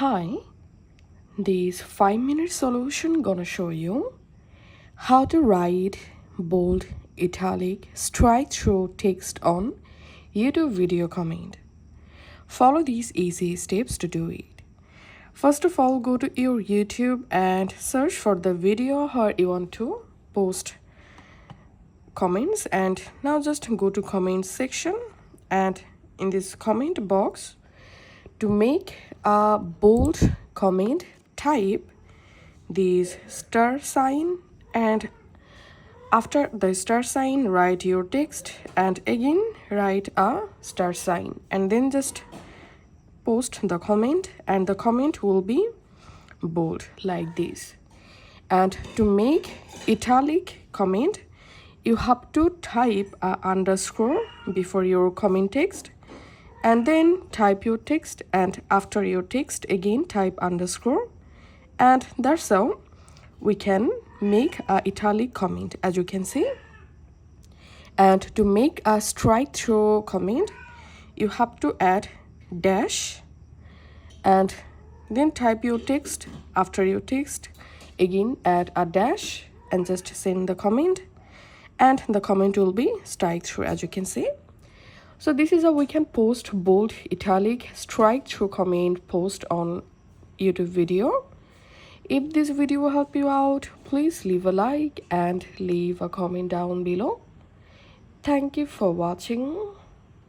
Hi, this 5-minute solution gonna show you how to write bold, italic, strike through text on YouTube video comment. Follow these easy steps to do it. First of all, go to your YouTube and search for the video where you want to post comments, and now just go to comment section, and in this comment box, to make a bold comment, type this star sign, and after the star sign write your text, and again write a star sign, and then just post the comment, and the comment will be bold like this. And to make italic comment, you have to type a underscore before your comment text, and then type your text, and after your text again type underscore, and that's how we can make a italic comment, as you can see. And to make a strike through comment, you have to add dash, and then type your text. After your text again add a dash and just send the comment, and the comment will be strike through, as you can see. So this is how we can post bold, italic, strike through comment post on YouTube video. If this video will help you out, please leave a like and leave a comment down below. Thank you for watching.